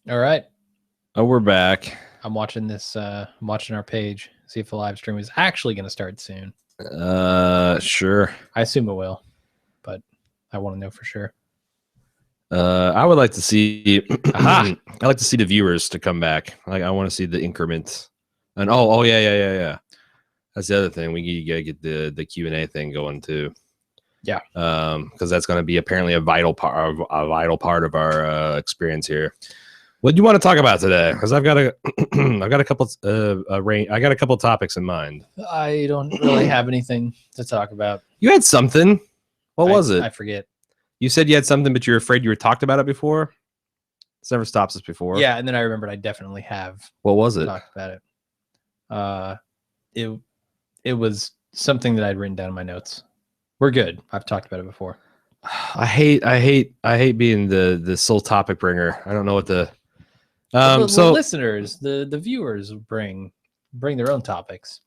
All right. Oh, we're back. I'm watching this. I'm watching our page. See if the live stream is actually going to start soon. Sure. I assume it will, but I want to know for sure. I would like to see. I like to see the viewers to come back. Like, I want to see the increments. And yeah. That's the other thing. We gotta get the Q&A thing going too. Yeah. Because that's going to be apparently a vital part of our experience here. What do you want to talk about today? Because I've got a couple topics in mind. I don't really have anything to talk about. You had something. What was it? I forget. You said you had something, but you were afraid you were talked about it before. This never stops us before. Yeah, and then I remembered I definitely have. What was it? Talked about it. It was something that I'd written down in my notes. We're good. I've talked about it before. I hate being the sole topic bringer. I don't know what the the listeners, the viewers bring their own topics.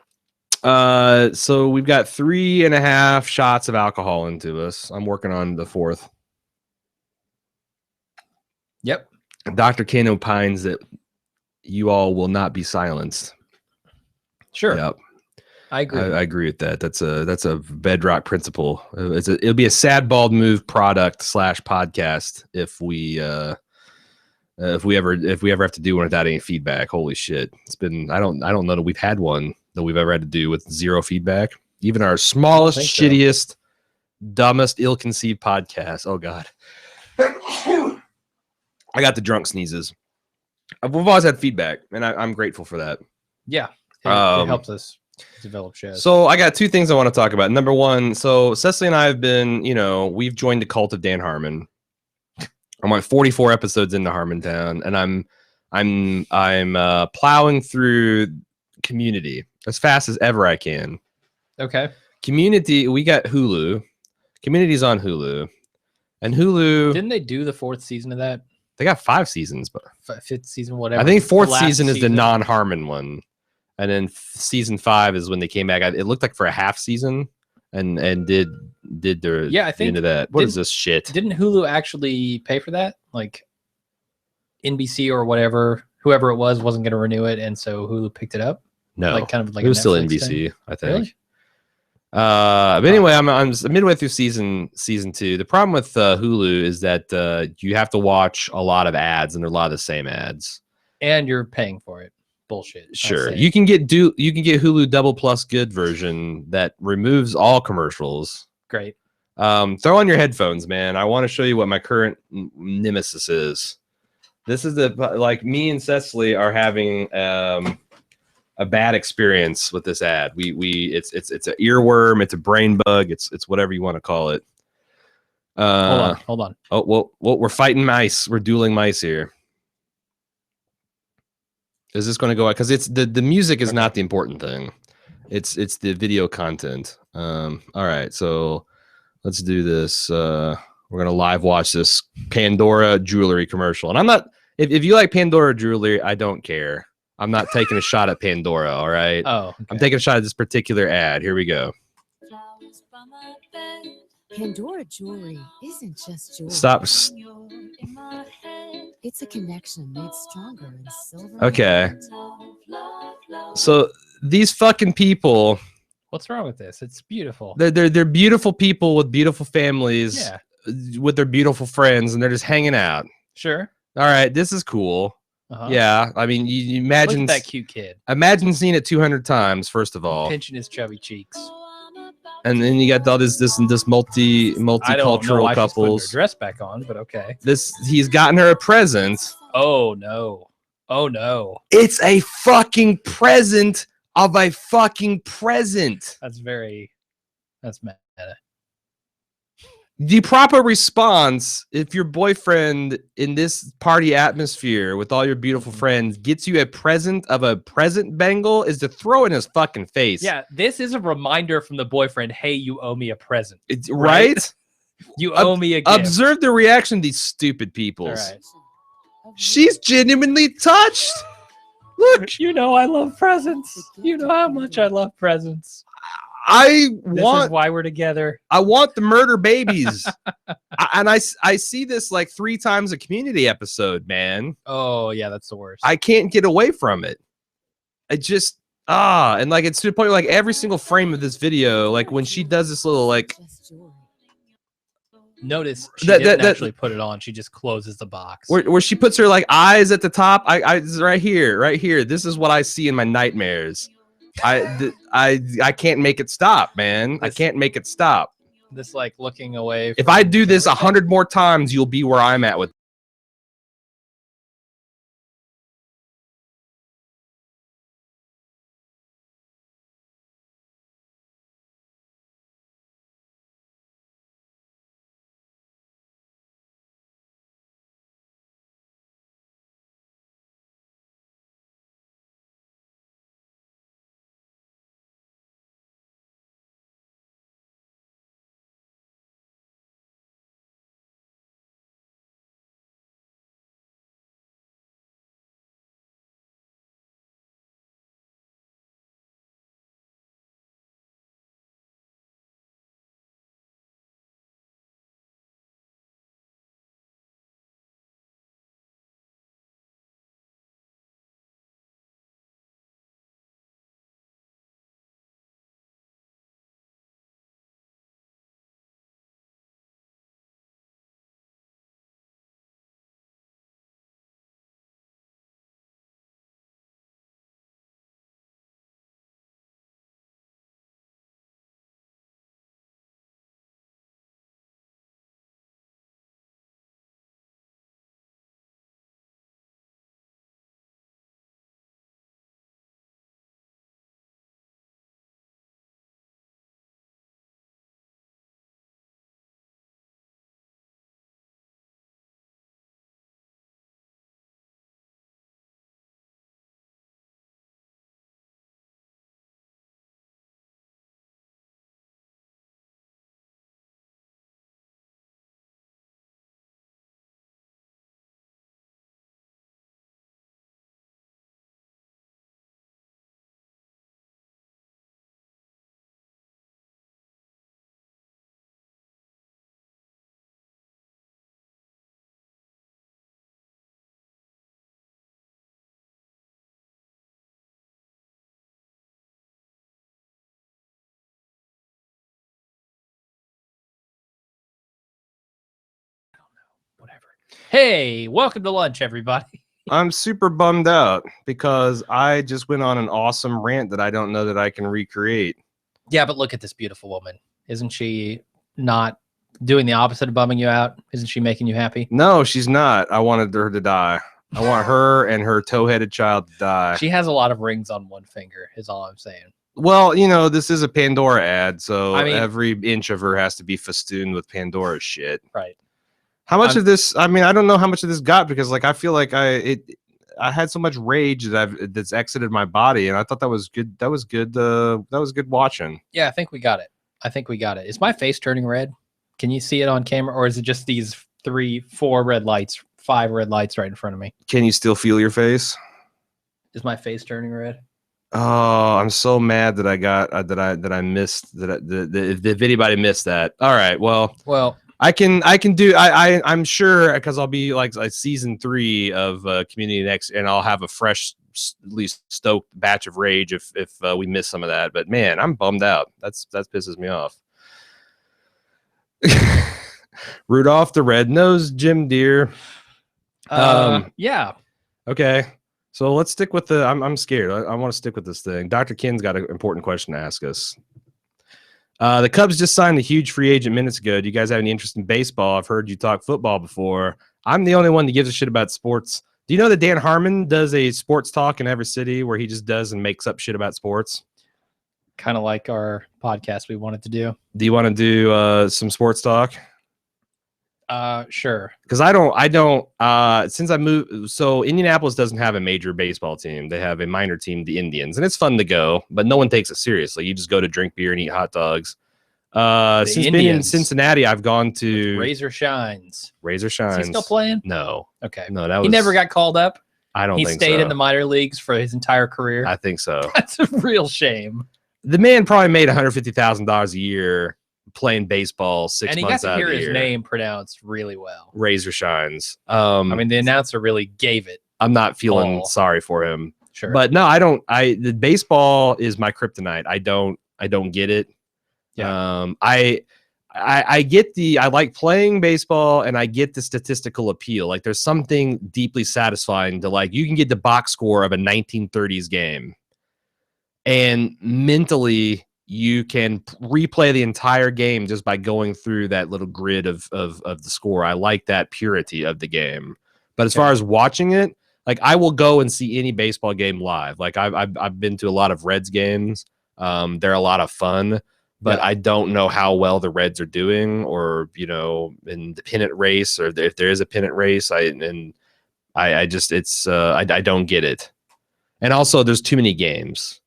So we've got 3.5 shots of alcohol into us. I'm working on the 4th. Yep. Dr. Ken opines that you all will not be silenced. Sure. Yep. I agree. I agree with that. That's a bedrock principle. It'll be a sad bald move product / podcast if we ever have to do one without any feedback. Holy shit. It's been I don't know that we've had one that we've ever had to do with zero feedback. Even our smallest, shittiest, dumbest, ill-conceived podcast. Oh god. I got the drunk sneezes. We've always had feedback, and I'm grateful for that. Yeah. It helps us develop shows. So I got 2 things I want to talk about. Number one, so Cecily and I have been, we've joined the cult of Dan Harmon. I'm on 44 episodes into Harmontown, and I'm plowing through Community as fast as ever I can. Okay. Community, we got Hulu. Community's on Hulu, and Hulu. Didn't they do the 4th season of that? They got 5 seasons, but 5th season, whatever. I think 4th season is the non-Harmon one, and then season 5 is when they came back. It looked like for a half season, and did their I think into that. What is this shit? Didn't Hulu actually pay for that? Like NBC or whatever, whoever it was wasn't going to renew it, and so Hulu picked it up. No, like kind of like it was still NBC, I think. Really? But anyway, I'm midway through season 2. The problem with Hulu is that you have to watch a lot of ads, and they're a lot of the same ads, and you're paying for it. Bullshit. Sure, you can get Hulu Double Plus Good version that removes all commercials. Great. Throw on your headphones, man. I want to show you what my current nemesis is. This is me and Cecily are having a bad experience with this ad. It's an earworm, it's a brain bug, it's whatever you want to call it. Hold on. Oh, well, we're fighting mice. We're dueling mice here. Is this going to go out? Because it's the music is not the important thing. It's the video content. All right, so let's do this. We're gonna live watch this Pandora jewelry commercial. And I'm not if you like Pandora jewelry, I don't care. I'm not taking a shot at Pandora, all right? Oh, okay. I'm taking a shot at this particular ad. Here we go. Pandora jewelry isn't just jewelry. Stop. It's a connection made stronger in silver. Okay. So these fucking people. What's wrong with this? It's beautiful. They're beautiful people with beautiful families. Yeah. With their beautiful friends, and they're just hanging out. Sure. All right, this is cool. Uh-huh. Yeah, I mean, you imagine Look at that cute kid. Imagine seeing it 200 times. First of all, pinching his chubby cheeks, and then you got all this multicultural couples. Her dress back on, but okay. He's gotten her a present. Oh no! Oh no! It's a fucking present of a fucking present. That's meta. The proper response, if your boyfriend in this party atmosphere with all your beautiful friends gets you a present of a present bangle, is to throw it in his fucking face. Yeah, this is a reminder from the boyfriend. Hey, you owe me a present. Right? You owe me a gift. Observe the reaction of these stupid people. Right. She's genuinely touched. Look. You know I love presents. You know how much I love presents. I This is want why we're together. I want the murder babies. I see this like 3 times a Community episode, man. Oh yeah, that's the worst. I can't get away from it. I just and like it's to the point where like every single frame of this video, like when she does this little like Notice she didn't actually put it on. She just closes the box. where she puts her like eyes at the top. I right here. This is what I see in my nightmares. I can't make it stop, man. I can't make it stop. This like looking away. If I do this 100 more times, you'll be where I'm at with. Whatever. Hey, welcome to lunch, everybody. I'm super bummed out because I just went on an awesome rant that I don't know that I can recreate. Yeah, but look at this beautiful woman. Isn't she not doing the opposite of bumming you out? Isn't she making you happy? No, she's not. I wanted her to die. I want her and her toe-headed child to die. She has a lot of rings on one finger, is all I'm saying. Well, you know, this is a Pandora ad, so I mean, every inch of her has to be festooned with Pandora shit. Right. How much of this? I mean, I don't know how much of this got because, like, I feel like I had so much rage that's exited my body, and I thought that was good. That was good. That was good watching. Yeah, I think we got it. Is my face turning red? Can you see it on camera, or is it just these 3, 4 red lights, 5 red lights right in front of me? Can you still feel your face? Is my face turning red? Oh, I'm so mad that I got that I missed that. If anybody missed that, all right. Well. I can do. I'm sure because I'll be like season 3 of Community next, and I'll have a fresh, at least stoked batch of rage if we miss some of that. But man, I'm bummed out. That pisses me off. Rudolph the Red-Nosed Jim Deer. Yeah. Okay. So let's stick with the. I'm scared. I want to stick with this thing. Dr. Kin's got an important question to ask us. The Cubs just signed a huge free agent minutes ago. Do you guys have any interest in baseball? I've heard you talk football before. I'm the only one that gives a shit about sports. Do you know that Dan Harmon does a sports talk in every city where he just does and makes up shit about sports? Kind of like our podcast we wanted to do. Do you want to do some sports talk? Sure. Because I don't since I moved, so Indianapolis doesn't have a major baseball team. They have a minor team, the Indians, and it's fun to go, but no one takes it seriously. You just go to drink beer and eat hot dogs. Since Indians. being in Cincinnati, I've gone to Razor Shines. Razor Shines. Is he still playing? No. Okay. No, that was He never got called up. I don't he think stayed so. in the minor leagues for his entire career. I think so. That's a real shame. the man probably made $150,000 a year playing baseball 6 And he months got to out hear of the his year. name pronounced really well. Razor shines. I mean, the announcer really gave it. I'm not feeling all. sorry for him. Sure. But no, I don't. The baseball is my kryptonite. I don't get it. Yeah. I get I like playing baseball and I get the statistical appeal. Like there's something deeply satisfying to like you can get the box score of a 1930s game and mentally you can replay the entire game just by going through that little grid of the score. I like that purity of the game. But as far as watching it, like I will go and see any baseball game live. Like I've been to a lot of Reds games. They're a lot of fun, but I don't know how well the Reds are doing, or in the pennant race, or if there is a pennant race. I don't get it. And also, there's too many games.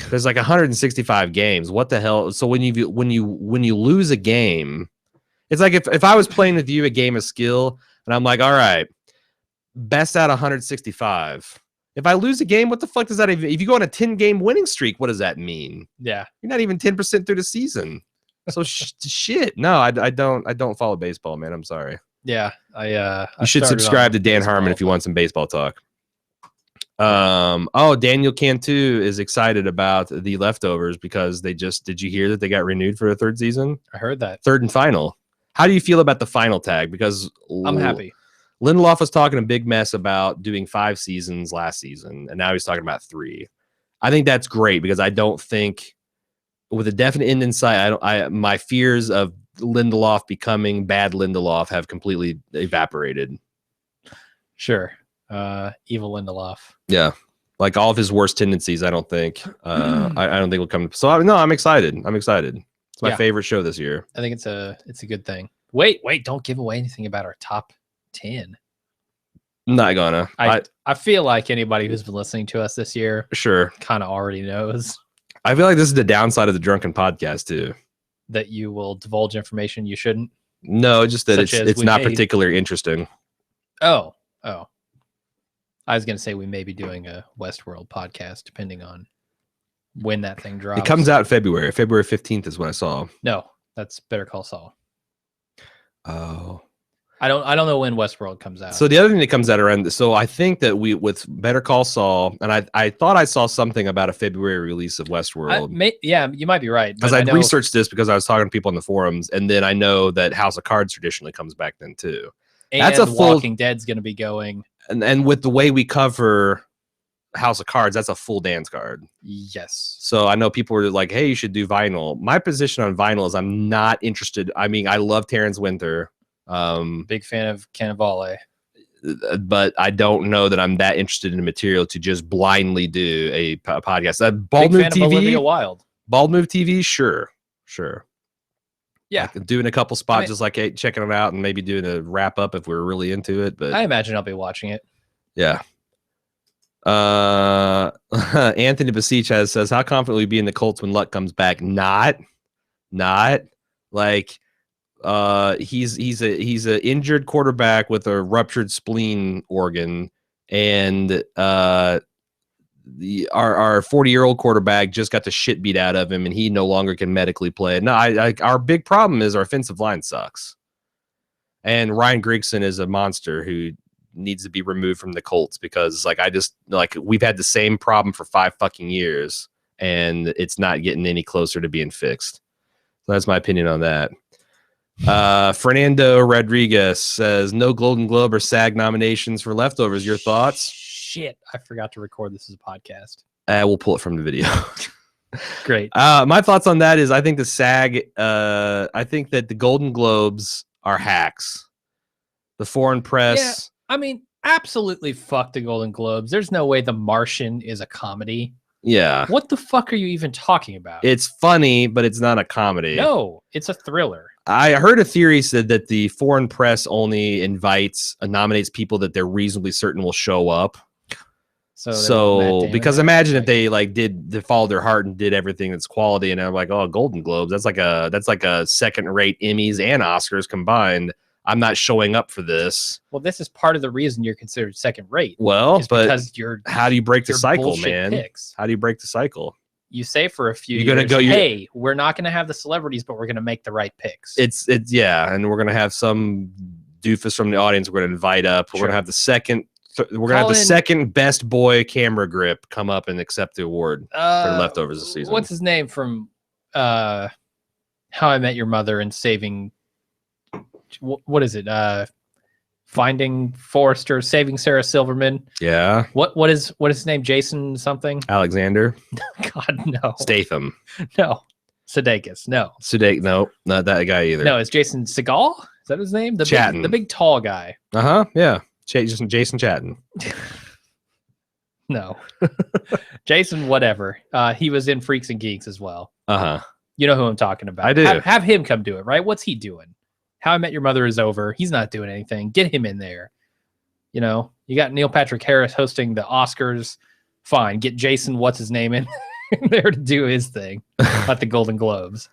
There's like 165 games. What the hell? So when you lose a game, it's like if I was playing with you a game of skill, and I'm like, all right, best out of 165. If I lose a game, what the fuck does that even? If you go on a 10-game winning streak, what does that mean? Yeah, you're not even 10% through the season. So shit. No, I don't follow baseball, man. I'm sorry. Yeah, you should subscribe to Dan Harmon if you want some baseball talk. Daniel Cantu is excited about the Leftovers because did you hear that they got renewed for a third season? I heard that. Third and final. How do you feel about the final tag? Because I'm happy. Lindelof was talking a big mess about doing 5 seasons last season, and now he's talking about 3. I think that's great because I don't think, with a definite end in sight, my fears of Lindelof becoming bad Lindelof have completely evaporated. Sure. Evil Lindelof. Yeah. Like all of his worst tendencies, I don't think. I don't think will come. So no, I'm excited. It's my favorite show this year. I think it's a good thing. Wait, don't give away anything about our top 10. I'm not gonna. I feel like anybody who's been listening to us this year kind of already knows. I feel like this is the downside of the Drunken Podcast too. That you will divulge information you shouldn't. No, just that it's not particularly interesting. Oh. I was going to say we may be doing a Westworld podcast depending on when that thing drops. It comes out in February. February 15th is what I saw. No, that's Better Call Saul. Oh. I don't know when Westworld comes out. So the other thing that comes out around, so I think that with Better Call Saul, and I thought I saw something about a February release of Westworld. You might be right. Because I researched this because I was talking to people on the forums, and then I know that House of Cards traditionally comes back then too. And that's Walking Dead's going to be going. And with the way we cover House of Cards, that's a full dance card. Yes. So I know people were like, hey, you should do vinyl. My position on vinyl is I'm not interested. I mean, I love Terrence Winter. Big fan of Cannavale. But I don't know that I'm that interested in the material to just blindly do a podcast. Bald Move TV. Olivia Wilde. Bald Move TV, sure. Yeah, like doing a couple spots, just like checking them out, and maybe doing a wrap up if we're really into it. But I imagine I'll be watching it. Yeah. Anthony Basich says, how confident will you be in the Colts when Luck comes back? Not like he's an injured quarterback with a ruptured spleen organ, and our 40-year-old quarterback just got the shit beat out of him, and he no longer can medically play. No, our big problem is our offensive line sucks, and Ryan Grigson is a monster who needs to be removed from the Colts because we've had the same problem for 5 fucking years, and it's not getting any closer to being fixed. So that's my opinion on that. Fernando Rodriguez says no Golden Globe or SAG nominations for Leftovers. Your thoughts? Shit, I forgot to record this as a podcast. We'll pull it from the video. Great. My thoughts on that is I think the SAG, I think that the Golden Globes are hacks. The foreign press. Yeah, I mean, absolutely fuck the Golden Globes. There's no way The Martian is a comedy. Yeah. What the fuck are you even talking about? It's funny, but it's not a comedy. No, it's a thriller. I heard a theory said that the foreign press only nominates people that they're reasonably certain will show up. So because imagine if they they followed their heart and did everything that's quality, and I'm like, oh, Golden Globes, that's like a second-rate Emmys and Oscars combined. I'm not showing up for this. Well, this is part of the reason you're considered second-rate. Well, but because how do you break the cycle, man? Picks. How do you break the cycle? you say for a few You're gonna years, go- you- hey, we're not going to have the celebrities, but we're going to make the right picks. It's yeah, and we're gonna have some doofus from the audience. We're gonna invite up. We're Sure. gonna have the second. We're gonna have the second best boy camera grip come up and accept the award for leftovers this season. What's his name from How I Met Your Mother and Saving? What is it? Finding Forrester, Saving Sarah Silverman. Yeah. What is his name? Jason something? Alexander. God no. Statham. No. Sudeikis. No. No, not that guy either. No, it's Jason Segal. Is that his name? Chatton. The big tall guy. Yeah. Jason Chatton. No. Jason whatever. He was in Freaks and Geeks as well. You know who I'm talking about. I do. Have him come do it, right? What's he doing? How I Met Your Mother is over. He's not doing anything. Get him in there. You know, you got Neil Patrick Harris hosting the Oscars. Fine. Get Jason, what's his name, in there to do his thing at the Golden Globes.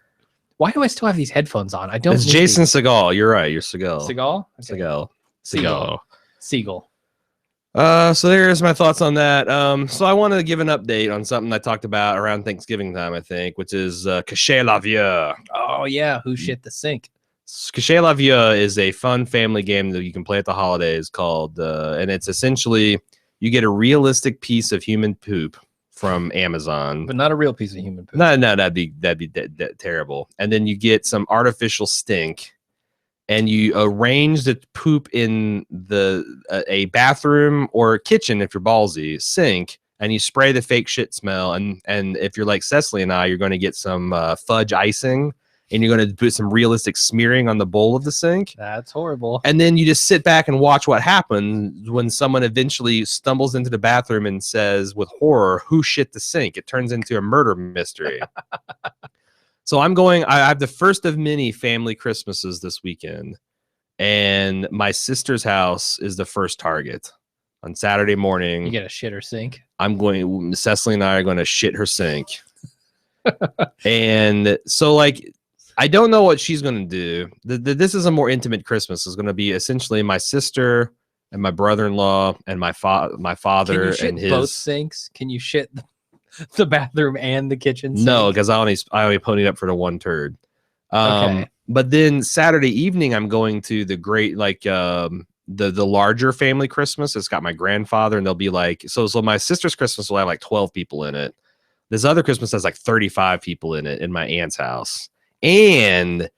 Why do I still have these headphones on? I don't. It's Jason Segal. You're right. You're Segal. Segal? Okay. Segal. Siegel. So there's my thoughts on that. So I want to give an update on something I talked about around Thanksgiving time, I think, which is Cachet La Vieux. Oh, yeah. Who shit the sink? Cachet La Vieux is a fun family game that you can play at the holidays called, and it's essentially you get a realistic piece of human poop from Amazon, But not a real piece of human poop. No, that'd be terrible. And then you get some artificial stink, and you arrange the poop in a bathroom or kitchen if you're ballsy sink, and you spray the fake shit smell. And if you're like Cecily and I, you're going to get some fudge icing. And you're going to put some realistic smearing on the bowl of the sink. That's horrible. And then you just sit back and watch what happens when someone eventually stumbles into the bathroom and says with horror, who shit the sink? It turns into a murder mystery. So I have the first of many family Christmases this weekend. And my sister's house is the first target. On Saturday morning, You get a shitter sink. Cecily and I are going to shit her sink. And so like, I don't know what she's going to do. This is a more intimate Christmas. It's going to be essentially my sister and my brother-in-law and my father Can you shit and his both sinks? Can you shit the bathroom and the kitchen sink? No, because I only ponied up for the one turd. Okay. But then Saturday evening, I'm going to the great the larger family Christmas. It's got my grandfather, and they'll be like so my sister's Christmas will have like 12 people in it. This other Christmas has like 35 people in it in my aunt's house. And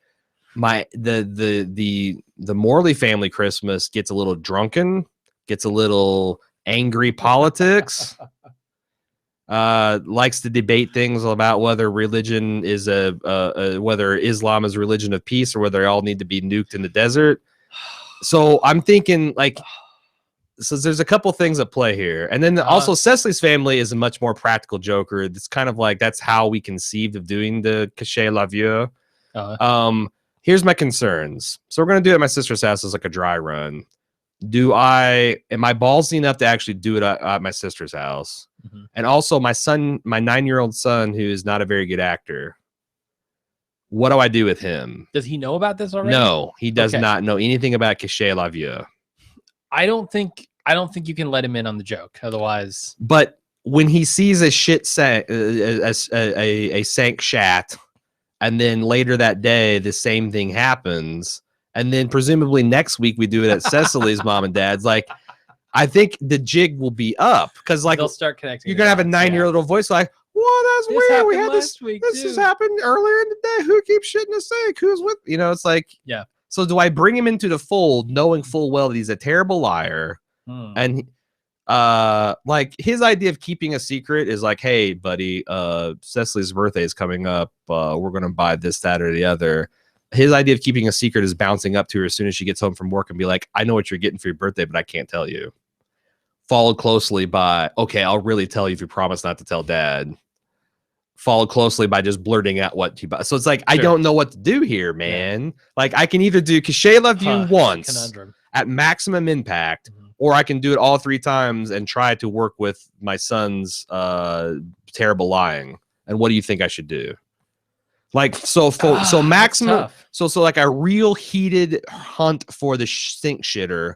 the Morley family Christmas gets a little drunken, gets a little angry politics, likes to debate things about whether religion is whether Islam is a religion of peace or whether they all need to be nuked in the desert. So I'm thinking like, so there's a couple things at play here. And then also Cecily's family is a much more practical joker. It's kind of like, that's how we conceived of doing the Cachet La Vieux. Here's my concerns. So we're going to do it at my sister's house as like a dry run. Am I ballsy enough to actually do it at my sister's house? Mm-hmm. And also my 9-year-old son, who is not a very good actor. What do I do with him? Does he know about this already? No, he does not know anything about Cachet La Vieux. I don't think you can let him in on the joke. Otherwise, but when he sees a shit a sank shat, and then later that day the same thing happens, and then presumably next week we do it at Cecily's mom and dad's, like I think the jig will be up because like they'll start connecting. You're gonna have a 9-year-old voice like, "Well, that's weird. We had this week. This has happened earlier in the day. Who keeps shitting the sink? Who's with?" You know, it's like, yeah. So do I bring him into the fold, knowing full well that he's a terrible liar? And like his idea of keeping a secret is like, hey buddy, Cecily's birthday is coming up, we're gonna buy this, that, or the other. His idea of keeping a secret is bouncing up to her as soon as she gets home from work and be like, I know what you're getting for your birthday, but I can't tell you. Followed closely by, okay, I'll really tell you if you promise not to tell dad. Followed closely by just blurting out what you buy. So it's like, I don't know what to do here, man. Yeah. Like I can either do Cachet La Vieux once conundrum. At maximum impact, or I can do it all 3 times and try to work with my son's terrible lying. And what do you think I should do? Like, so maximum, so like a real heated hunt for the sink shitter,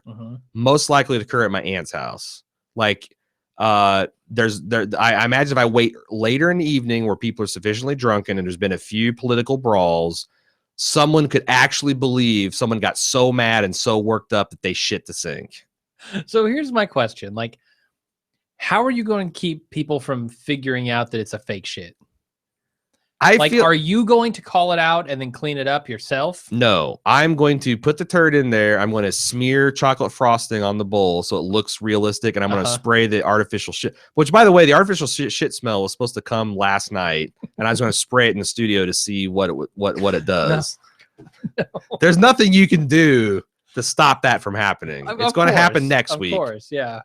most likely to occur at my aunt's house. Like I imagine if I wait later in the evening where people are sufficiently drunken and there's been a few political brawls, someone could actually believe someone got so mad and so worked up that they shit the sink. So here's my question. Like, how are you going to keep people from figuring out that it's a fake shit? Are you going to call it out and then clean it up yourself? No, I'm going to put the turd in there. I'm going to smear chocolate frosting on the bowl so it looks realistic, and I'm going to spray the artificial shit. Which, by the way, the artificial shit smell was supposed to come last night, and I was going to spray it in the studio to see what it does. No. There's nothing you can do to stop that from happening. It's going to happen next week. Of course, yeah.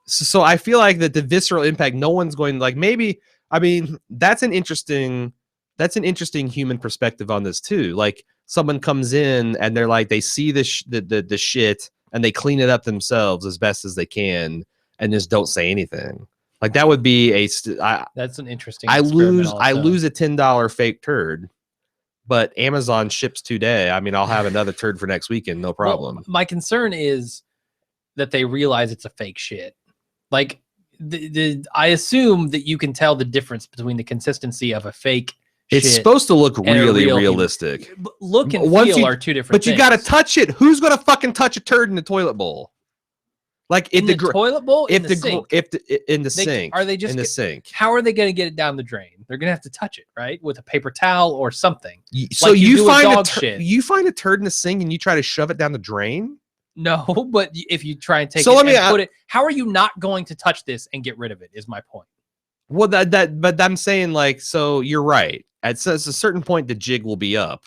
So I feel like that the visceral impact, no one's going like maybe. I mean, that's an interesting human perspective on this too. Like someone comes in and they're like, they see the shit and they clean it up themselves as best as they can and just don't say anything. Like that would be that's an interesting. I lose a $10 fake turd, but Amazon ships today. I mean, I'll have another turd for next weekend, no problem. Well, my concern is that they realize it's a fake shit. Like. I assume that you can tell the difference between the consistency of a fake shit. It's supposed to look really realistic. Look and feel are two different things. But you got to touch it. Who's going to fucking touch a turd in the toilet bowl? Like in the toilet bowl, in the sink. Are they just in the sink? How are they going to get it down the drain? They're going to have to touch it, right, with a paper towel or something. So like you find a turd in the sink and you try to shove it down the drain. No, but if you try and take put it, how are you not going to touch this and get rid of it? Is my point. Well, but I'm saying like, so you're right. At a certain point, the jig will be up.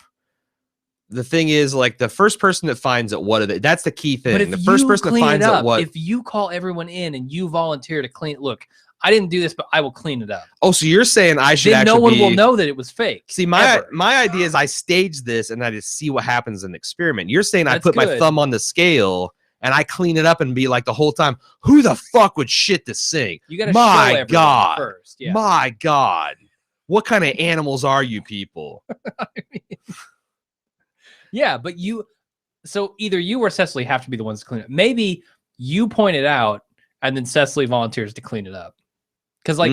The thing is, like, the first person that finds it, that's the key thing. But if the first person that finds it, if you call everyone in and you volunteer to clean, look, I didn't do this, but I will clean it up. Oh, so you're saying I should then no one will know that it was fake. See, my idea is I stage this and I just see what happens in the experiment. You're saying I put my thumb on the scale and I clean it up and be like the whole time, who the fuck would shit the sink? You got to show everyone first. Yeah. My God. What kind of animals are you people? I mean, yeah, but so either you or Cecily have to be the ones to clean it. Maybe you point it out and then Cecily volunteers to clean it up. Because, like,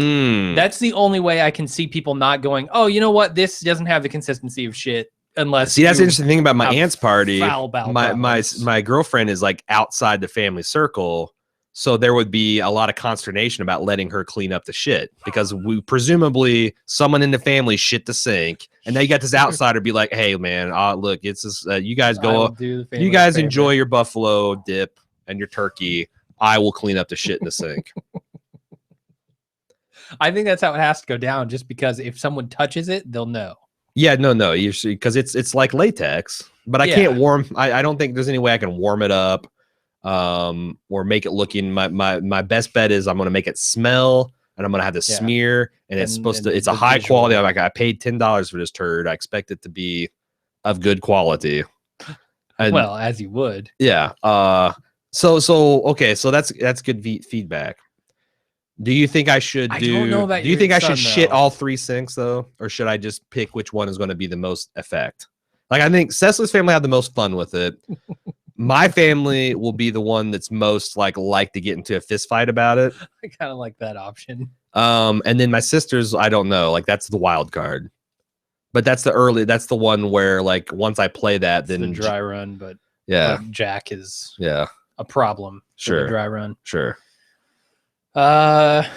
that's the only way I can see people not going, oh, you know what? This doesn't have the consistency of shit unless. See, that's the interesting thing about my aunt's party. My girlfriend is, like, outside the family circle. So there would be a lot of consternation about letting her clean up the shit because presumably someone in the family shit the sink. And now you got this outsider be like, hey, man, look, it's this, you guys you guys enjoy your buffalo dip and your turkey. I will clean up the shit in the sink. I think that's how it has to go down, just because if someone touches it, they'll know. Yeah, no, usually because it's like latex, but I can't warm. I don't think there's any way I can warm it up, or make it looking. My best bet is I'm going to make it smell, and I'm going to have to smear, and it's supposed to. It's a high quality. I'm like, I paid $10 for this turd. I expect it to be of good quality. And, well, as you would. Yeah. So okay. So that's good feedback. Do you think I should do? I don't know about do you think I should shit all 3 sinks though, or should I just pick which one is going to be the most effect? Like I think Cecily's family had the most fun with it. My family will be the one that's most like to get into a fist fight about it. I kind of like that option. And then my sisters, I don't know. Like that's the wild card. But that's the one where like once I play that, then the dry run. But Jack is a problem. Sure, the dry run. Sure. Okay,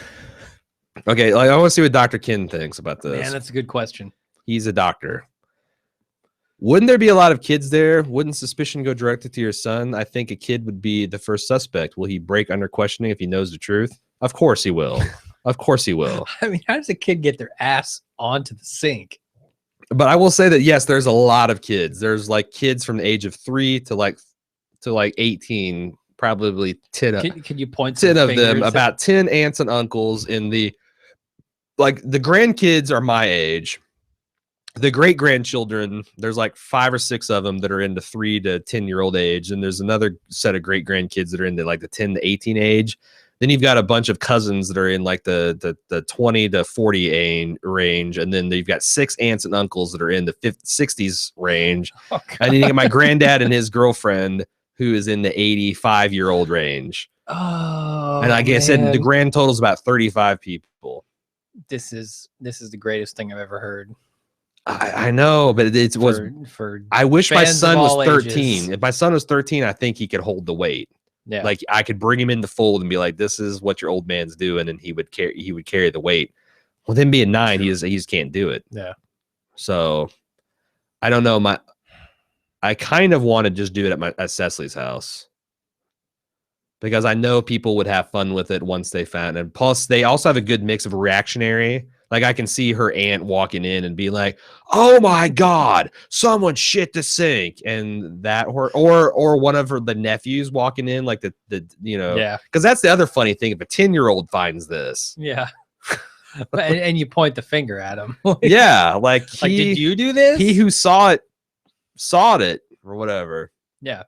like I want to see what Dr. Kin thinks about this. Man, that's a good question. He's a doctor. Wouldn't there be a lot of kids there? Wouldn't suspicion go directed to your son? I think a kid would be the first suspect. Will he break under questioning if he knows the truth? Of course he will. Of course he will. I mean, how does a kid get their ass onto the sink? But I will say that yes, there's a lot of kids. There's like kids from the age of 3 to like 18. Probably 10. Can you point 10 of them? About 10 aunts and uncles in the grandkids are my age. The great grandchildren, there's like 5 or 6 of them that are in the 3 to 10-year-old age, and there's another set of great grandkids that are in like the 10 to 18 age. Then you've got a bunch of cousins that are in like the 20 to 40 range, and then you've got 6 aunts and uncles that are in the 60s range. Oh, and then you got my granddad and his girlfriend, who is in the 85-year-old range. Oh, And like I said, the man. grand total is about 35 people. This is the greatest thing I've ever heard. I know, but it was. For I wish my fans of son was all 13. ages. If my son was 13, I think he could hold the weight. Yeah. Like I could bring him in the fold and be like, "This is what your old man's doing," and he would carry the weight. With him being 9, he just can't do it. Yeah. So I don't know. I kind of want to just do it at Cecily's house because I know people would have fun with it once they found it. And plus, they also have a good mix of reactionary. Like I can see her aunt walking in and be like, "Oh my God, someone shit the sink," and that, or one of the nephews walking in, like the Yeah. because that's the other funny thing. If a 10-year-old finds this, Yeah. and you point the finger at him. yeah, like did you do this? He who saw it or whatever. Yeah.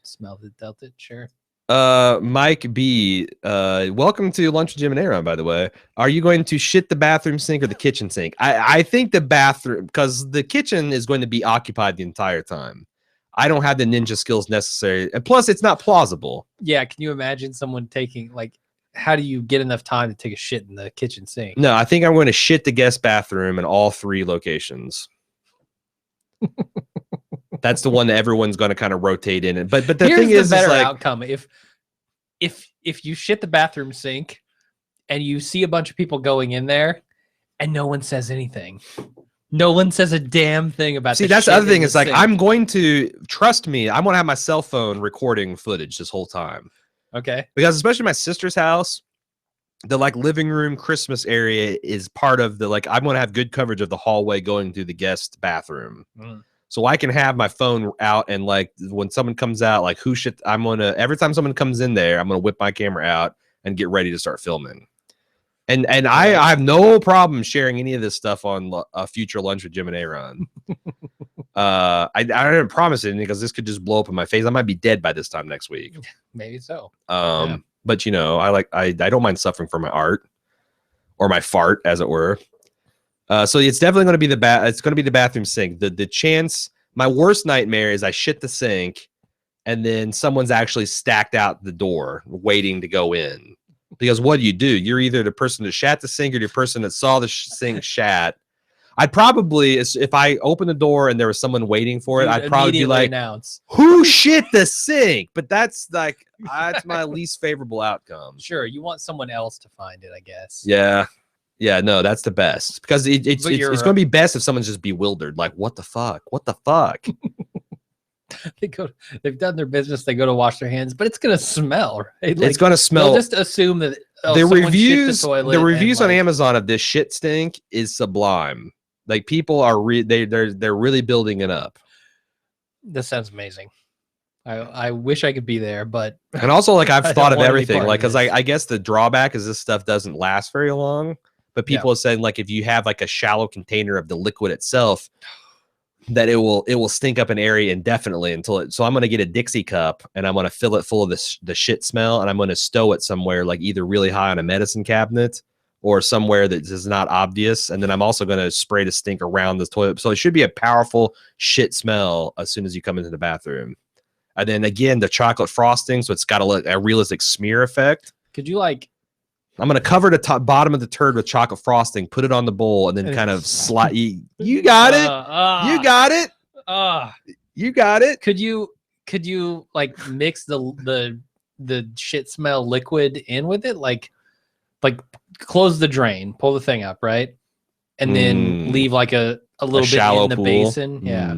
Smelled it, dealt it, sure. Mike B, welcome to Lunch with Jim and Aaron, by the way. Are you going to shit the bathroom sink or the kitchen sink? I think the bathroom, because the kitchen is going to be occupied the entire time. I don't have the ninja skills necessary, and plus it's not plausible. Yeah, can you imagine someone taking, like, how do you get enough time to take a shit in the kitchen sink? No, I think I'm going to shit the guest bathroom in all 3 locations. That's the one that everyone's going to kind of rotate in. But the Here's thing the is better like, outcome. If you shit the bathroom sink and you see a bunch of people going in there and no one says anything. No one says a damn thing about see, the that's the shit other thing. in It's the like, sink. I'm going to trust me. I'm going to have my cell phone recording footage this whole time. Okay. Because especially my sister's house, the like living room Christmas area is part of the, like, I'm going to have good coverage of the hallway going through the guest bathroom. So I can have my phone out and like when someone comes out, like every time someone comes in there, I'm going to whip my camera out and get ready to start filming. And I have no problem sharing any of this stuff on a future Lunch with Jim and Aaron. I didn't promise it because this could just blow up in my face. I might be dead by this time next week. Maybe so. But I don't mind suffering for my art or my fart, as it were. So it's definitely going to be it's going to be the bathroom sink. The chance, my worst nightmare is I shit the sink and then someone's actually stacked out the door waiting to go in. Because what do? You're either the person that shat the sink or the person that saw the sink shat. I'd probably, if I opened the door and there was someone waiting for it, I'd probably be like, announce, "Who shit the sink?" But that's my least favorable outcome. Sure, you want someone else to find it, I guess. Yeah, no, that's the best because it's going to be best if someone's just bewildered, like, "What the fuck? What the fuck?" They've done their business. They go to wash their hands, but it's going to smell. Right? It's going to smell. They'll just assume that the reviews on Amazon of this shit stink is sublime. Like people are they're really building it up. This sounds amazing. I wish I could be there, but and also like I've thought of wanna be everything, part like of because I guess the drawback is this stuff doesn't last very long. But people have said like if you have like a shallow container of the liquid itself, that it will stink up an area indefinitely until it. So I'm gonna get a Dixie cup and I'm gonna fill it full of the shit smell and I'm gonna stow it somewhere like either really high on a medicine cabinet or somewhere that is not obvious. And then I'm also gonna spray the stink around the toilet. So it should be a powerful shit smell as soon as you come into the bathroom. And then again, the chocolate frosting, so it's got a realistic smear effect. Could you like? I'm gonna cover the bottom of the turd with chocolate frosting, put it on the bowl, and then kind of slide. You got it. You got it. You got it. Could you like mix the shit smell liquid in with it? Like close the drain, pull the thing up, right, and then leave like a little bit in the basin. Yeah.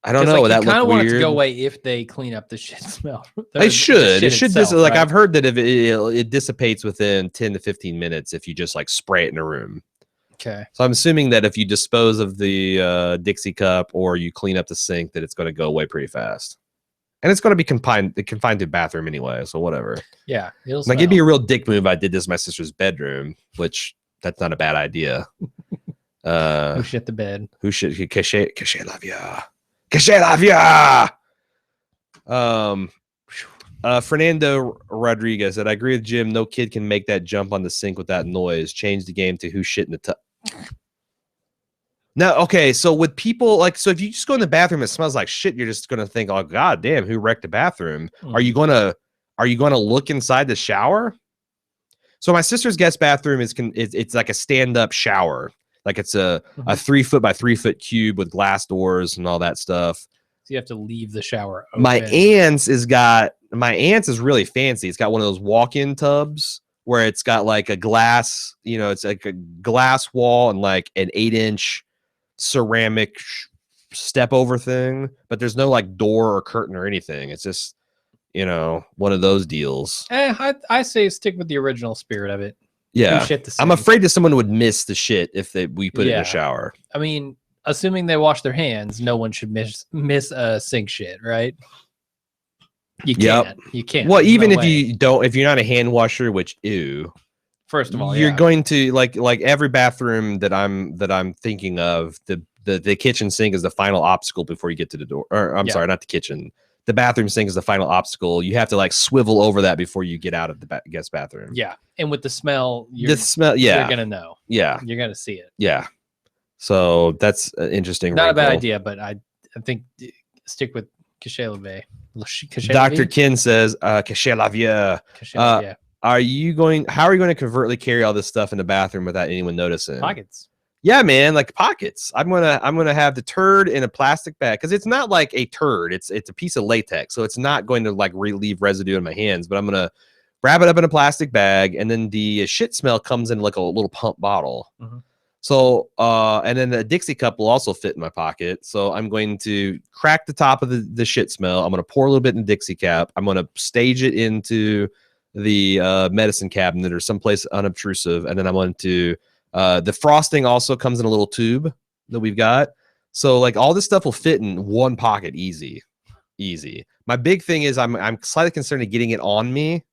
I don't know. Like, that you kind of want weird. it to go away if they clean up the shit smell. They should. It should. Like right? I've heard that if it dissipates within 10 to 15 minutes if you just like spray it in a room. Okay. So I'm assuming that if you dispose of the Dixie cup or you clean up the sink, that it's going to go away pretty fast. And it's going to be confined to the bathroom anyway. So whatever. Yeah. Like it'd be a real dick move. I did this in my sister's bedroom, which that's not a bad idea. Who shit the bed? Who shit? Caché la vie. Caché la vie. Fernando Rodriguez said, I agree with Jim. No kid can make that jump on the sink without noise. Change the game to who shit in the tub. No, okay. So with people like, so if you just go in the bathroom, it smells like shit. You're just going to think, oh, God damn, who wrecked the bathroom? Are you going to are you going to look inside the shower? So my sister's guest bathroom it's like a stand-up shower. Like it's a 3 foot by 3 foot cube with glass doors and all that stuff. So you have to leave the shower open. My aunt's is really fancy. It's got one of those walk-in tubs where it's got like a glass, it's like a glass wall and like an 8-inch ceramic step over thing, but there's no like door or curtain or anything. It's just, one of those deals. I say stick with the original spirit of it. Yeah. Do shit the I'm sink. afraid that someone would miss the shit if we put it in Yeah. the shower. I mean, assuming they wash their hands, no one should miss a sink shit, right? You can't. Yep. You can't. Well, There's even no if way. you're not a hand washer, which First of all, you're yeah. going to like every bathroom that I'm thinking of, the kitchen sink is the final obstacle before you get to the door. Or I'm sorry, not the kitchen. The bathroom sink is the final obstacle. You have to like swivel over that before you get out of the guest bathroom. Yeah, and with the smell, The smell, yeah, you're gonna know. yeah, You're gonna see it. yeah. So that's an interesting. Not a bad wrinkle. idea, but I think stick with Cachet Leve. Dr. Kin says, "Cachet la vie." How are you going to covertly carry all this stuff in the bathroom without anyone noticing? Pockets. Yeah, man, like pockets. I'm gonna have the turd in a plastic bag because it's not like a turd. It's a piece of latex, so it's not going to like leave residue in my hands. But I'm gonna wrap it up in a plastic bag, and then the shit smell comes in like a little pump bottle. Mm-hmm. So, and then the Dixie cup will also fit in my pocket. So I'm going to crack the top of the shit smell. I'm gonna pour a little bit in the Dixie cap. I'm gonna stage it into the medicine cabinet or someplace unobtrusive, and then I'm going to. The frosting also comes in a little tube that we've got. So like all this stuff will fit in one pocket. Easy. My big thing is I'm slightly concerned of getting it on me.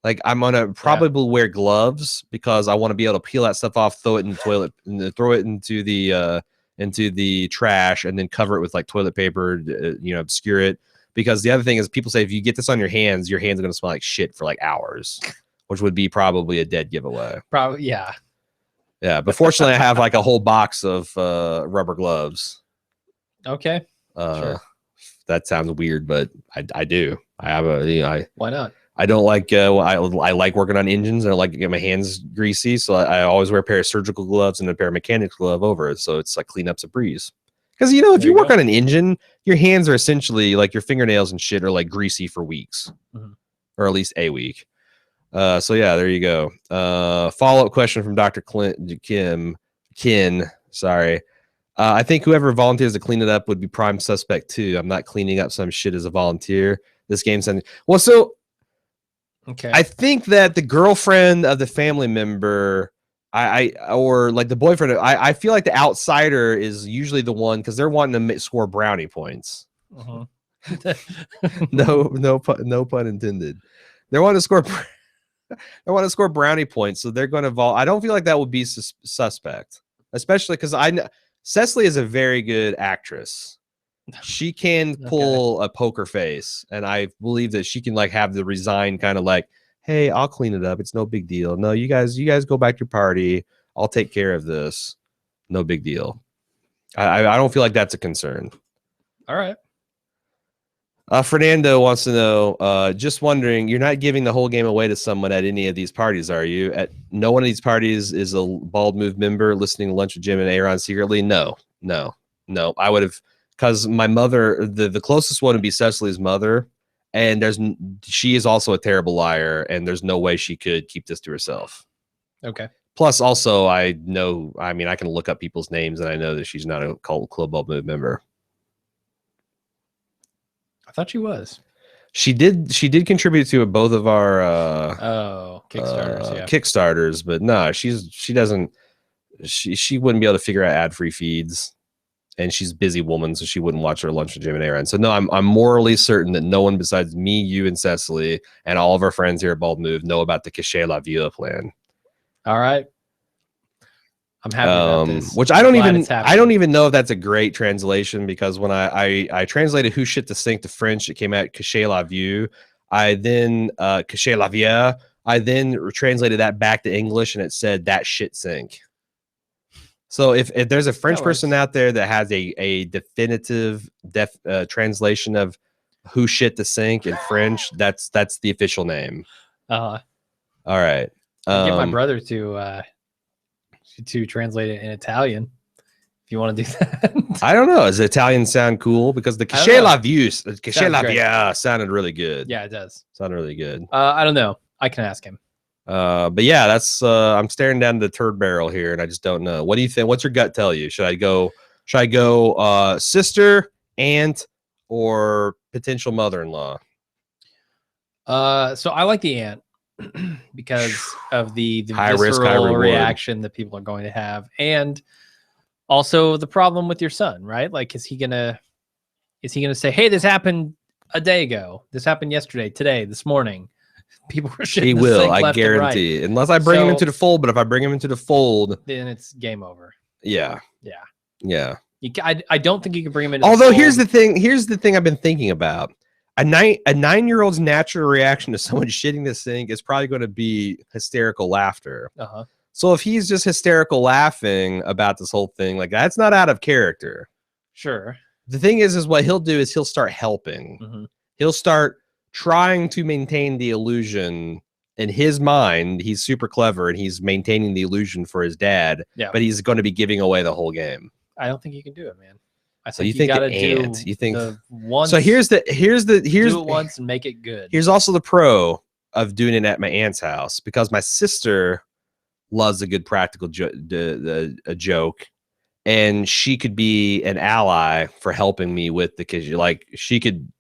Like I'm going to probably wear gloves because I want to be able to peel that stuff off, throw it in the toilet, and throw it into the trash and then cover it with like toilet paper, obscure it. Because the other thing is people say, if you get this on your hands are going to smell like shit for like hours, which would be probably a dead giveaway. Probably. Yeah. Yeah, but fortunately, I have like a whole box of rubber gloves. Okay. Sure. That sounds weird, but I do. I have Why not? I don't like. I like working on engines, and I like to get my hands greasy, so I always wear a pair of surgical gloves and a pair of mechanics glove over it, so it's like cleanup's a breeze. Because if you work on an engine, your hands are essentially like your fingernails and shit are like greasy for weeks, or at least a week. So yeah, there you go. Follow-up question from Dr. Kin. Sorry. I think whoever volunteers to clean it up would be prime suspect too. I'm not cleaning up some shit as a volunteer. This game's ending. Well, so okay. I think that the girlfriend of the family member, or like the boyfriend, I feel like the outsider is usually the one because they're wanting to score brownie points. No pun intended. They want to score. I want to score brownie points, so they're going to I don't feel like that would be suspect, especially because I know Cecily is a very good actress. She can pull a poker face, and I believe that she can like have the resigned kind of like, "Hey, I'll clean it up. It's no big deal. No, you guys go back to your party. I'll take care of this. No big deal." I don't feel like that's a concern. All right. Fernando wants to know, just wondering, you're not giving the whole game away to someone at any of these parties, are you? At no one of these parties is a Bald Move member listening to Lunch with Jim and Aaron secretly? No. I would have, because my mother, the closest one would be Cecily's mother, and she is also a terrible liar, and there's no way she could keep this to herself. Okay. Plus, also, I can look up people's names, and I know that she's not a Club Bald Move member. I thought she was. She did contribute to both of our Kickstarters, but no, she wouldn't be able to figure out ad-free feeds, and she's a busy woman, so she wouldn't watch her Lunch with Jim and Aaron. So no, I'm morally certain that no one besides me, you, and Cecily, and all of our friends here at Bald Move know about the Cachet La Vie plan. All right. I'm happy about this. Which I don't even know if that's a great translation, because when I translated Who Shit to Sink to French, it came out Cachet La Vie. I then Cachet La Vie. I then translated that back to English, and it said That Shit Sink. So if there's a French person out there that has a definitive translation of who shit the sink in French, that's the official name. All right. Get my brother to translate it in Italian if you want to do that. I don't know. Does Italian sound cool? Because the Cache la Vue, Cache la Vue sounded really good. Yeah, it does. Sounded really good. I don't know. I can ask him. But yeah, that's I'm staring down the turd barrel here, and I just don't know. What do you think? What's your gut tell you? Should I go sister, aunt, or potential mother-in-law? So I like the aunt because of the high risk, high visceral reward reaction that people are going to have, and also the problem with your son, right? Like, is he gonna say, "Hey, this happened a day ago. This happened yesterday, today, this morning"? People were shitting. He will, I guarantee. Right. Unless I bring him into the fold, but if I bring him into the fold, then it's game over. Yeah. I don't think you can bring him into. Although here's the thing I've been thinking about. A 9-year-old's natural reaction to someone shitting the sink is probably going to be hysterical laughter. So if he's just hysterical laughing about this whole thing, like, that's not out of character. Sure. The thing is what he'll do is he'll start helping. He'll start trying to maintain the illusion in his mind. He's super clever and he's maintaining the illusion for his dad. Yeah. But he's going to be giving away the whole game. I don't think you can do it, man. I So think you think gotta the aunt? do You think the once. So here's do it once and make it good. Here's also the pro of doing it at my aunt's house, because my sister loves a good practical a joke, and she could be an ally for helping me with the kids. Like, she could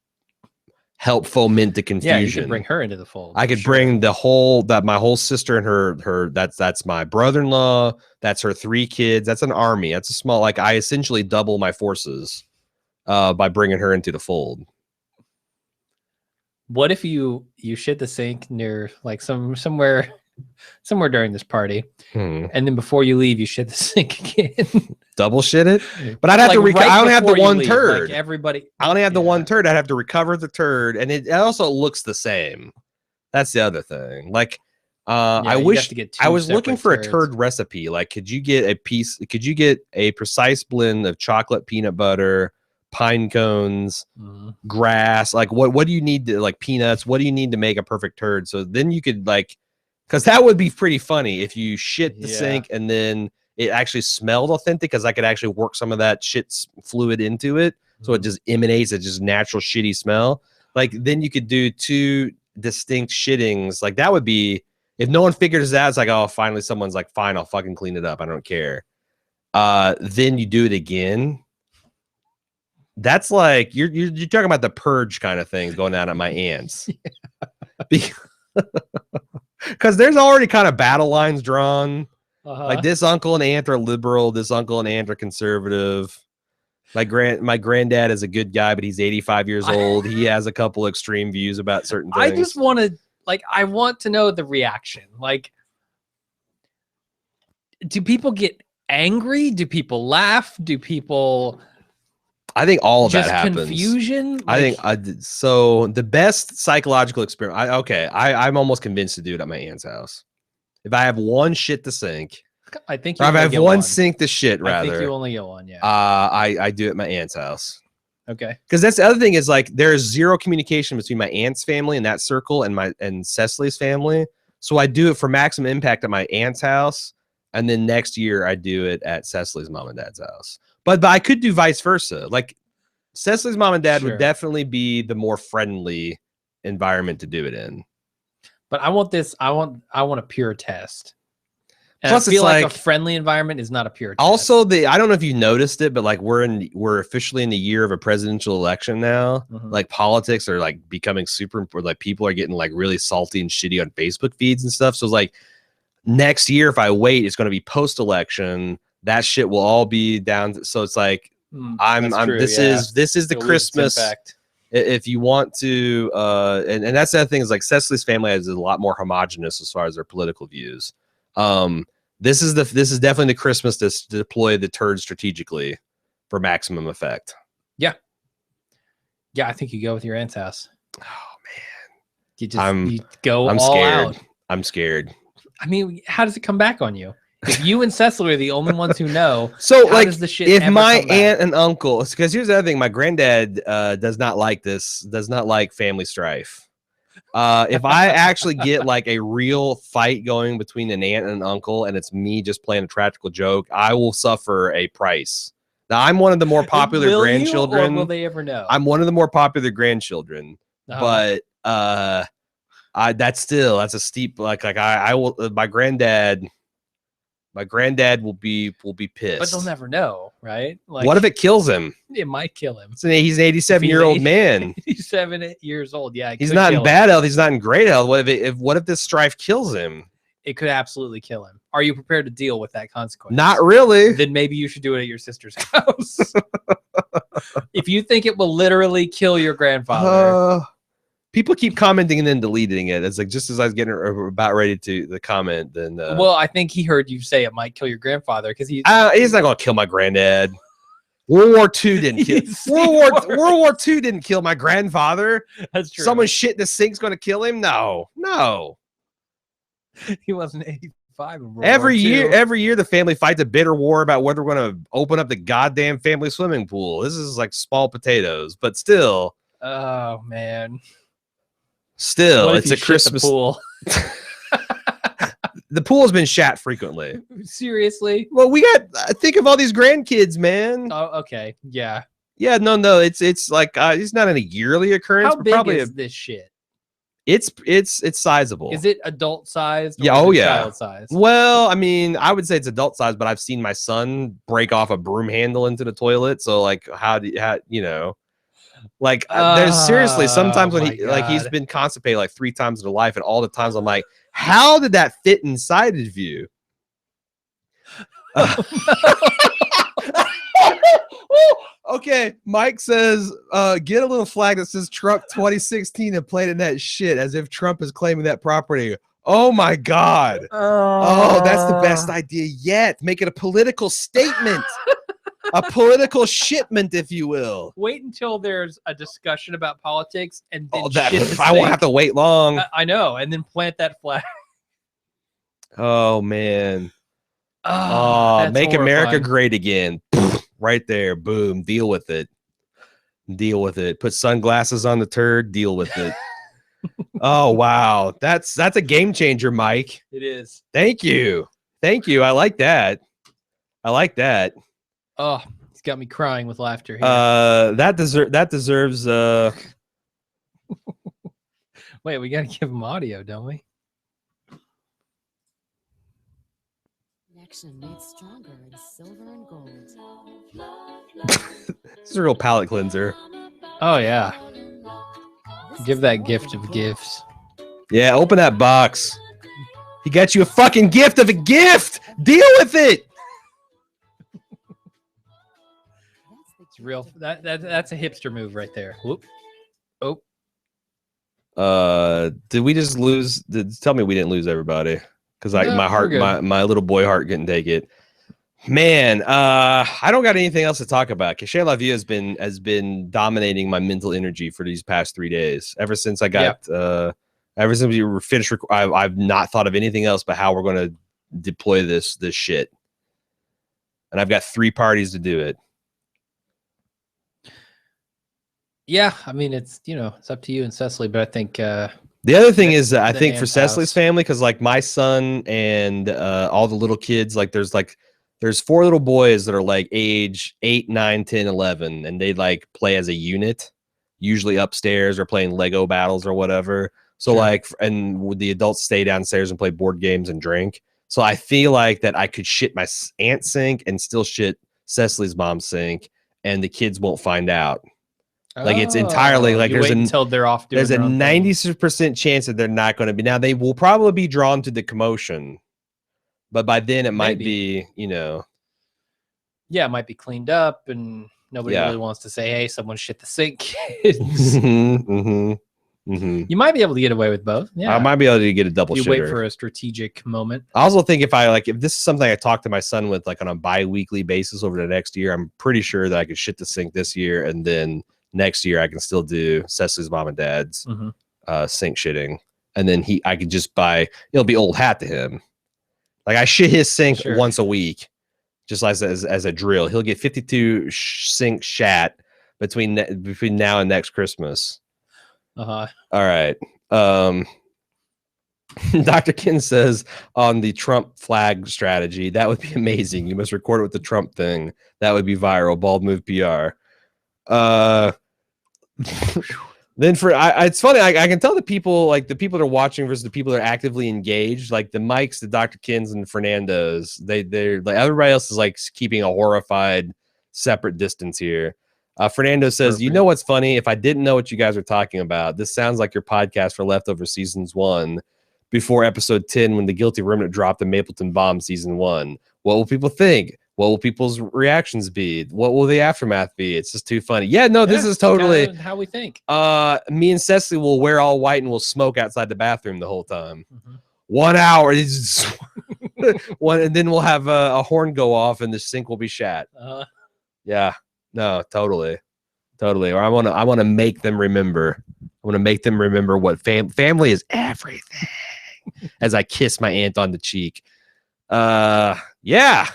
help foment the confusion. Yeah, you can bring her into the fold. I could bring my whole sister and her that's my brother-in-law, that's her 3 kids, that's an army. That's a small, like, I essentially double my forces by bringing her into the fold. What if you shit the sink near, like, somewhere during this party, and then before you leave you shit the sink again? Double shit it? But I'd have to I only have the one turd. Like, everybody, I only have the one turd. I'd have to recover the turd, and it also looks the same. That's the other thing. Like, I was looking for a turd recipe. Like, could you get a precise blend of chocolate, peanut butter, pine cones, grass? Like, what do you need to, like, peanuts? What do you need to make a perfect turd? So then you could, like, because that would be pretty funny if you shit the sink and then it actually smelled authentic, because I could actually work some of that shit fluid into it. So it just emanates a just natural shitty smell. Like, then you could do 2 distinct shittings. Like, that would be, if no one figures it out, it's like, oh, finally someone's like, fine, I'll fucking clean it up. I don't care. Then you do it again. That's like, you're talking about the purge kind of thing going on at my aunt's. Because there's already kind of battle lines drawn. Like, this uncle and aunt are liberal. This uncle and aunt are conservative. My granddad is a good guy, but he's 85 years old. He has a couple extreme views about certain things. I just want to, like, I want to know the reaction. Like, do people get angry? Do people laugh? Do people... I think all of that just happens. Confusion. Like, I think so. The best psychological experiment. I'm almost convinced to do it at my aunt's house. If I have one shit to sink, I think. If I have one sink to shit, rather. I think you only get one. Yeah. I do it at my aunt's house. Okay. Because that's the other thing is, like, there's zero communication between my aunt's family and that circle and Cecily's family. So I do it for maximum impact at my aunt's house, and then next year I do it at Cecily's mom and dad's house. But I could do vice versa. Like, Cecily's mom and dad would definitely be the more friendly environment to do it in. But I want a pure test. And Plus, I feel it's like like a friendly environment is not a pure test. Also, I don't know if you noticed it, but, like, we're officially in the year of a presidential election now. Like, politics are, like, becoming super important. Like, people are getting, like, really salty and shitty on Facebook feeds and stuff. So it's like, next year, if I wait, it's going to be post-election. That shit will all be down. So it's like, this is the Christmas. If you want to, and that's the other thing is, like, Cecily's family is a lot more homogenous as far as their political views. This is definitely the Christmas to deploy the turd strategically for maximum effect. Yeah. Yeah, I think you go with your aunt's house. Oh man. You go I'm all scared. out. I'm scared. I mean, how does it come back on you? If you and Cecily are the only ones who know, So how like, does the shit if ever my come back? aunt and uncle, because here's the other thing, my granddad does not like this, does not like family strife. If I actually get like a real fight going between an aunt and an uncle, and it's me just playing a practical joke, I will suffer a price. Now, I'm one of the more popular Will you, grandchildren. or will they ever know? I'm one of the more popular grandchildren, but that's a steep I will. My granddad will be pissed. But they'll never know, right? Like, what if it kills him? It might kill him. He's an 87-year-old man. He's 7 years old. Yeah, he's not in bad health. He's not in great health. What if this strife kills him? It could absolutely kill him. Are you prepared to deal with that consequence? Not really. Then maybe you should do it at your sister's house. If you think it will literally kill your grandfather. People keep commenting and then deleting it. It's like just as I was getting about ready to the comment, then. Well, I think he heard you say it might kill your grandfather because he's not going to kill my granddad. World War II didn't kill. World War II didn't kill my grandfather. That's true. Someone shit in the sink's going to kill him. No. He wasn't 85 in World every War II. year the family fights a bitter war about whether we're going to open up the goddamn family swimming pool. This is like small potatoes, but still. Oh man. Still, it's a Christmas pool. The pool has been shat frequently. Seriously? Well, think of all these grandkids, man. Oh, okay. Yeah. Yeah, no, it's like it's not a yearly occurrence. How but big probably is this shit? It's sizable. Is it adult sized? Yeah. Oh, yeah. Child sized? Well, I mean, I would say it's adult size, but I've seen my son break off a broom handle into the toilet. So, like, how you know? Like, there's seriously sometimes when he's been constipated like 3 times in his life, and all the times I'm like, how did that fit inside of you? Okay, Mike says, get a little flag that says Trump 2016 and play it in that shit as if Trump is claiming that property. Oh my God. Oh, that's the best idea yet. Make it a political statement. A political shipment, if you will. Wait until there's a discussion about politics, and then I won't have to wait long. I know, and then plant that flag. Oh man. Make horrifying. America great again. Right there. Boom. Deal with it. Put sunglasses on the turd. Deal with it. Oh wow. That's a game changer, Mike. It is. Thank you. I like that. Oh, it's got me crying with laughter here. That deserves Wait, we gotta give him audio, don't we? Connection made stronger in silver and gold. This is a real palate cleanser. Oh yeah. Give that gift of gifts. Yeah, open that box. He got you a fucking gift of a gift. Deal with it. It's real. That's a hipster move right there. Whoop. Oh. Did we just lose? Tell me we didn't lose everybody, because No, my heart, we're good. my little boy heart couldn't take it. Man, I don't got anything else to talk about. Cachet La Vie has been dominating my mental energy for these past 3 days. Ever since I got, ever since we were finished, I've not thought of anything else but how we're going to deploy this shit. And I've got 3 parties to do it. Yeah, I mean it's it's up to you and Cecily, but I think the other thing is that I think for aunt's Cecily's house. family, because like my son and all the little kids, there's 4 little boys that are like age 8, 9, 10, 11, and they like play as a unit, usually upstairs or playing Lego battles or whatever. So and the adults stay downstairs and play board games and drink. So I feel like that I could shit my aunt's sink and still shit Cecily's mom's sink, and the kids won't find out. Like it's entirely like wait until they're off. There's a 90% chance that they're not going to be. Now they will probably be drawn to the commotion, but by then it might be, Yeah, it might be cleaned up, and nobody really wants to say, "Hey, someone shit the sink." Kids. You might be able to get away with both. Yeah, I might be able to get a double. You shitter. wait for a strategic moment. I also think if this is something I talk to my son with like on a bi-weekly basis over the next year, I'm pretty sure that I could shit the sink this year, and then next year I can still do Cecily's mom and dad's sink shitting, and then I could just buy. It'll be old hat to him. Like I shit his sink Sure. once a week, just as a drill. He'll get 52 sink shat between now and next Christmas. Uh-huh. All right. Dr. Kin says on the Trump flag strategy, that would be amazing. You must record it with the Trump thing. That would be viral. Bald move PR. Then it's funny. I can tell the people, like the people that are watching versus the people that are actively engaged, like the Mikes, the Dr. Kins and Fernandos, they're like everybody else is like keeping a horrified separate distance here. Fernando says, you know what's funny? If I didn't know what you guys were talking about, this sounds like your podcast for Leftover Seasons 1 before episode 10 when the Guilty Remnant dropped the Mapleton Bomb season 1. What will people think? What will people's reactions be? What will the aftermath be? It's just too funny. Yeah, no, this is totally how we think. Me and Cecily will wear all white and we'll smoke outside the bathroom the whole time. 1 hour. One, and then we'll have a horn go off and the sink will be shat. Yeah. No, totally. Or I want to make them remember. I want to make them remember what family is everything. As I kiss my aunt on the cheek. Yeah.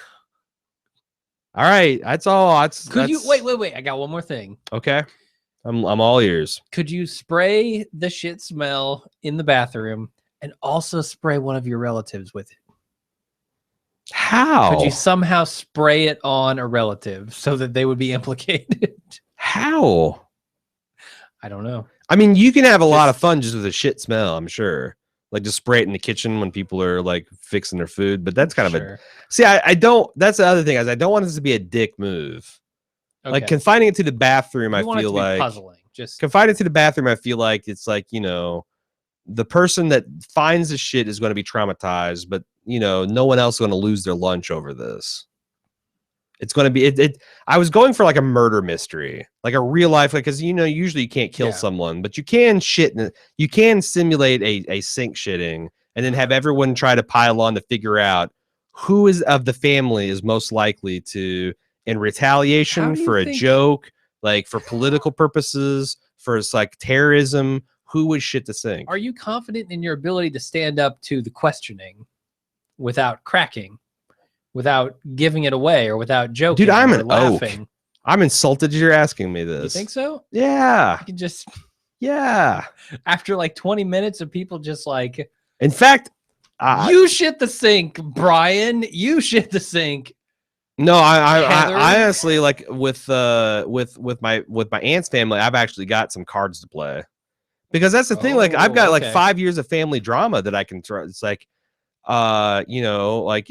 All right, that's all. Could you wait? I got one more thing. Okay, I'm all ears. Could you spray the shit smell in the bathroom and also spray one of your relatives with it? How? Could you somehow spray it on a relative so that they would be implicated? How? I don't know. I mean, you can have a lot of fun just with a shit smell, I'm sure. Like just spray it in the kitchen when people are like fixing their food, but that's kind of a see. I don't. That's the other thing is I don't want this to be a dick move. Okay. Like confining it to the bathroom, I feel like puzzling. Just confining it to the bathroom, I feel like it's like the person that finds the shit is going to be traumatized, but no one else is going to lose their lunch over this. It's going to be I was going for like a murder mystery, like a real life, like because usually you can't kill someone, but you can you can simulate a sink shitting and then have everyone try to pile on to figure out who is of the family is most likely to, in retaliation for a joke, like for political purposes, for like terrorism, who would shit the sink? Are you confident in your ability to stand up to the questioning without cracking? Without giving it away or without joking, dude, I'm an laughing. Oak. I'm insulted you're asking me this. You think so? Yeah. You can just after like 20 minutes of people just like. In fact, you shit the sink, Brian. You shit the sink. No, I honestly like with my aunt's family. I've actually got some cards to play because that's the thing. Like I've got like 5 years of family drama that I can throw. It's like. I know I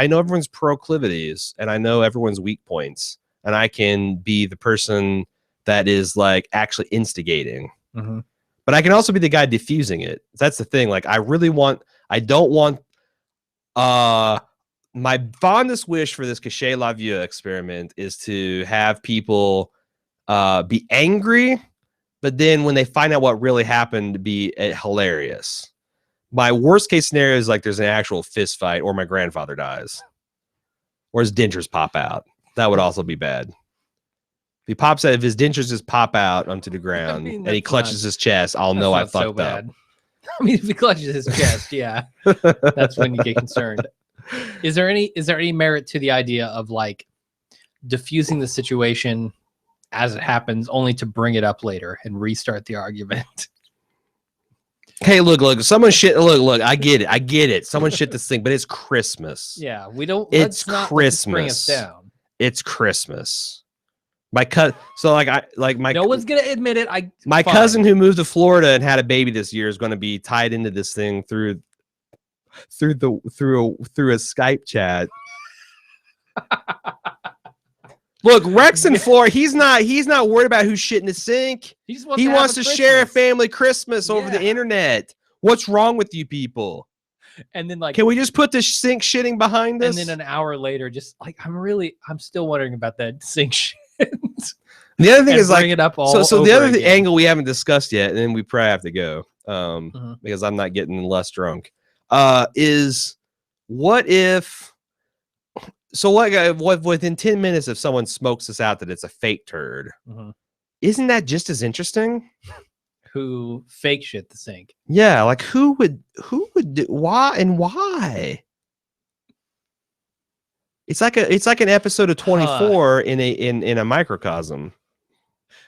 know everyone's proclivities and I know everyone's weak points and I can be the person that is like actually instigating, but I can also be the guy diffusing it. That's the thing. Like I don't want my fondest wish for this Cachet La Vie experiment is to have people be angry, but then when they find out what really happened, be hilarious. My worst case scenario is like there's an actual fist fight or my grandfather dies or his dentures pop out. That would also be bad. If he pops out, if his dentures just pop out onto the ground and he clutches his chest, I'll know I fucked up. I mean, if he clutches his chest, yeah, that's when you get concerned. Is there any merit to the idea of like diffusing the situation as it happens only to bring it up later and restart the argument? Hey, look, someone shit. Look, I get it. Someone shit this thing, but it's Christmas. Yeah, we don't. It's Christmas. Bring us down. It's Christmas. My cousin. So like my. No one's gonna admit it. My cousin who moved to Florida and had a baby this year is going to be tied into this thing through a Skype chat. Look, Rex in Florida, he's not worried about who's shit in the sink. He wants to share a family Christmas over the internet. What's wrong with you people? And then like, can we just put the sink shitting behind us? And then an hour later, just like I'm still wondering about that sink shit. The other thing is like it up all so the other angle we haven't discussed yet, and then we probably have to go because I'm not getting less drunk. Is what if? So what within 10 minutes if someone smokes this out that it's a fake turd, isn't that just as interesting? who fake shit the sink. Yeah, like who would do why? It's like an episode of 24 in a microcosm.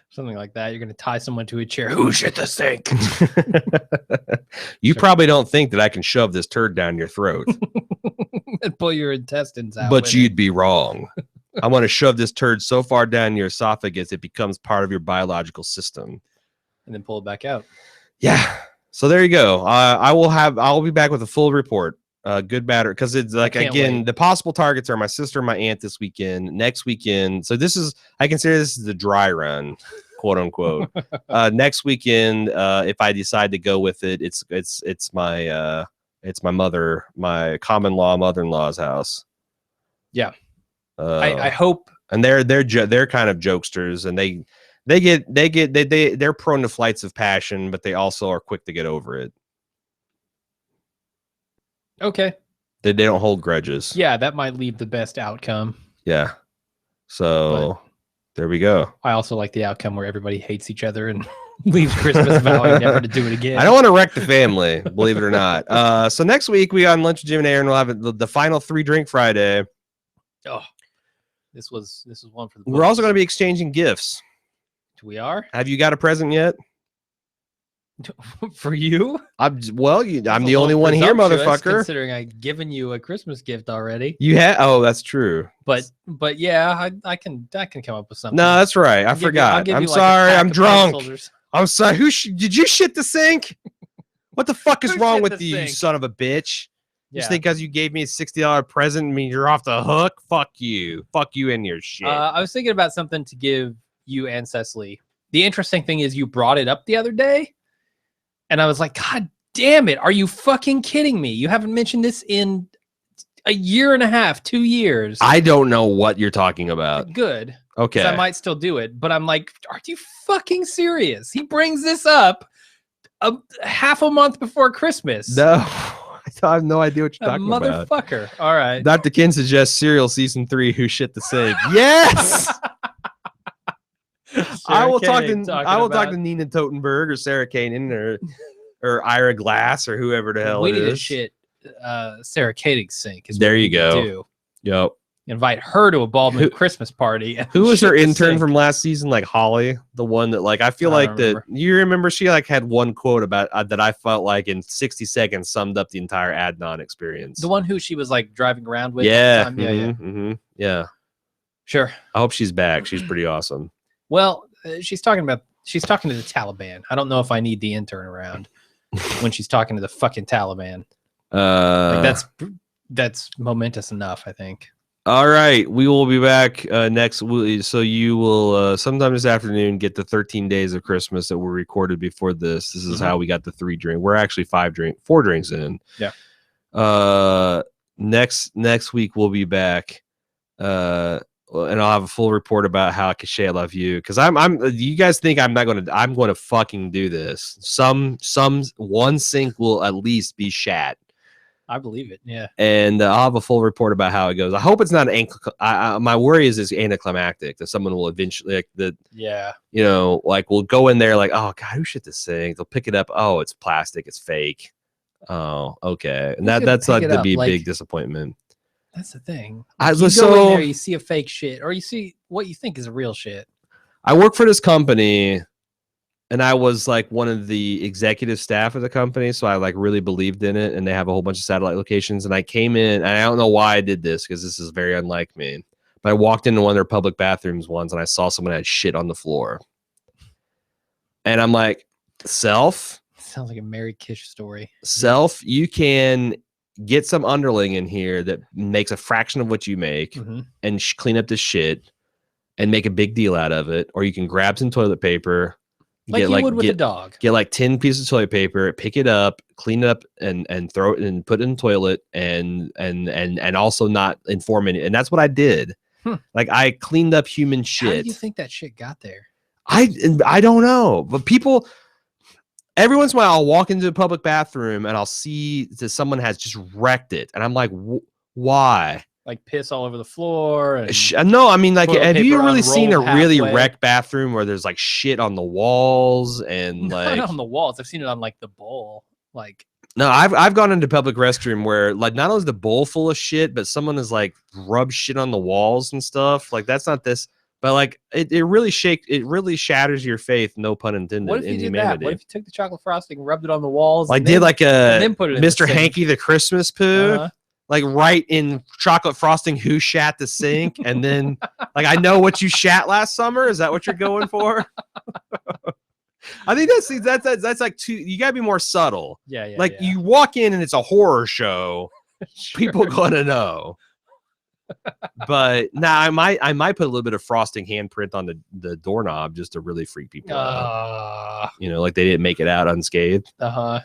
Something like that. You're gonna tie someone to a chair. Who shit the sink? You probably don't think that I can shove this turd down your throat. And pull your intestines out. But you'd be wrong. I want to shove this turd so far down your esophagus it becomes part of your biological system. And then pull it back out. Yeah. So there you go. I'll be back with a full report. Good, bad, because it's like, again, the possible targets are my sister and my aunt this weekend, next weekend. So I consider this the dry run, quote unquote. Next weekend, if I decide to go with it, it's my my common law mother-in-law's house. Yeah. I hope. And they're kind of jokesters, and they're prone to flights of passion, but they also are quick to get over it. Okay. They don't hold grudges. Yeah, that might leave the best outcome. Yeah. So there we go. I also like the outcome where everybody hates each other and leaves Christmas vowing never to do it again. I don't want to wreck the family, believe it or not. So next week we got LWJ&A, and we'll have the final 3-drink Friday. Oh, this was one for the. We're also going to be exchanging gifts. We are. Have you got a present yet? For you? I'm the only one here, motherfucker. Considering I've given you a Christmas gift already. You had? Oh, that's true. But yeah, I can come up with something. No, that's right. I forgot. I'm sorry. I'm drunk. I'm sorry. Did you shit the sink? What the fuck is wrong with you, you son of a bitch? Yeah. Just think because you gave me a $60 present, mean you're off the hook? Fuck you. Fuck you and your shit. I was thinking about something to give you and Cecily. The interesting thing is you brought it up the other day. And I was like, God damn it. Are you fucking kidding me? You haven't mentioned this in a year and a half, 2 years. I don't know what you're talking about. Good. Okay. I might still do it. But I'm like, are you fucking serious? He brings this up half a month before Christmas. No. I have no idea what you're talking about. Motherfucker. All right. Dr. Ken suggests Serial Season 3, Who Shit the Sink. Yes! I will talk to Nina Totenberg or Sarah Kanan or Ira Glass or whoever the hell we it need is. to shit Sarah Koenig's sink. There you go. Yep. Invite her to a Baldwin Christmas party. Who was her intern from last season? Like Holly, the one that I feel like that you remember she had one quote about that I felt like in 60 seconds summed up the entire Adnan experience. The one who she was like driving around with. Yeah. Yeah. Sure. I hope she's back. She's pretty awesome. Well, she's talking to the Taliban. I don't know if I need the intern around when she's talking to the fucking Taliban. That's momentous enough, I think. All right, we will be back next week. So you will sometime this afternoon get the 13 days of Christmas that were recorded before this. This is how we got the 3-drink. We're actually 4 drinks in. Yeah. Next week we'll be back. And I'll have a full report about how I love you, because you guys think I'm going to fucking do this. One sink will at least be shat. I believe it. Yeah. And I'll have a full report about how it goes. I hope it's not my worry is anticlimactic, that someone will eventually we'll go in there like, oh God, who shit this sink? They'll pick it up. Oh, it's plastic. It's fake. Oh, okay. And that's like the big disappointment. That's the thing. You go in there, you see a fake shit, or you see what you think is a real shit. I work for this company, and I was like one of the executive staff of the company, so I like really believed in it. And they have a whole bunch of satellite locations. And I came in, and I don't know why I did this, because this is very unlike me. But I walked into one of their public bathrooms once, and I saw someone had shit on the floor. And I'm like, Self? Sounds like a Mary Kish story. Self, you can get some underling in here that makes a fraction of what you make and clean up this shit and make a big deal out of it. Or you can grab some toilet paper, like you would with a dog. Get like 10 pieces of toilet paper, pick it up, clean it up, and throw it and put it in the toilet and also not inform it. And that's what I did. Like I cleaned up human shit. How do you think that shit got there? I don't know, but people. Every once in a while, I'll walk into a public bathroom and I'll see that someone has just wrecked it. And I'm like, why? like piss all over the floor. And No, I mean, like, toilet have you paper really seen a unrolled really halfway. wrecked bathroom where there's like shit on the walls and not like on the walls. I've seen it on like the bowl. Like, no, I've gone into public restroom where like not only is the bowl full of shit, but someone has like rubbed shit on the walls and stuff. Like that's not this, but like it really shatters your faith, no pun intended, what if in you did humanity. that? What if you took the chocolate frosting, rubbed it on the walls, Like and did then, like and a then put it in the Mr. sink? Hanky the Christmas poo, Uh-huh. like right in chocolate frosting who shat the sink, and then like I know what you shat last summer. Is that what you're going for? I think that's like too. You gotta be more subtle. Yeah, yeah. Like yeah. you walk in and it's a horror show. Sure. People gonna know. But now I might put a little bit of frosting handprint on the doorknob just to really freak people out. You know, like they didn't make it out unscathed. Uh-huh.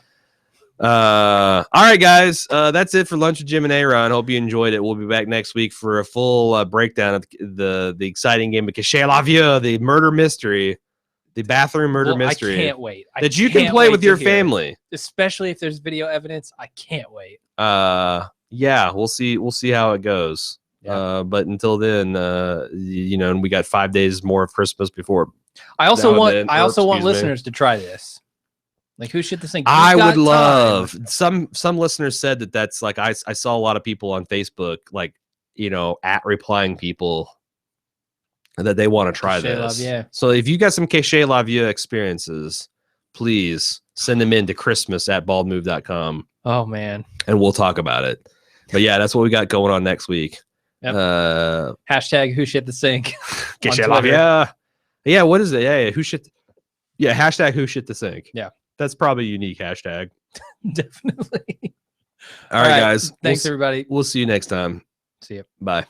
All right, guys. That's it for Lunch with Jim and Aaron. Hope you enjoyed it. We'll be back next week for a full breakdown of the exciting game of Cachet La Vieux, the murder mystery, the bathroom murder mystery. I can't wait. That you can play with your family, especially if there's video evidence. I can't wait. Yeah, we'll see how it goes. Yeah. But until then, you know, and we got 5 days more of Christmas before. I also want excuse me. listeners to try this. Like, who shit this thing? I would love some listeners said that's like I saw a lot of people on Facebook like, you know, at replying people that they want to try Cachet La this. Vieux. So if you got some Cachet La Vieux experiences, please send them in to christmas@baldmove.com. Oh man. And we'll talk about it. But yeah, that's what we got going on next week. Yep. Hashtag who shit the sink. Cachet La Vieux. Yeah, what is it? Yeah, who shit? Yeah, hashtag who shit the sink. Yeah. That's probably a unique hashtag. Definitely. All right, guys. Thanks, everybody. We'll see you next time. See you. Bye.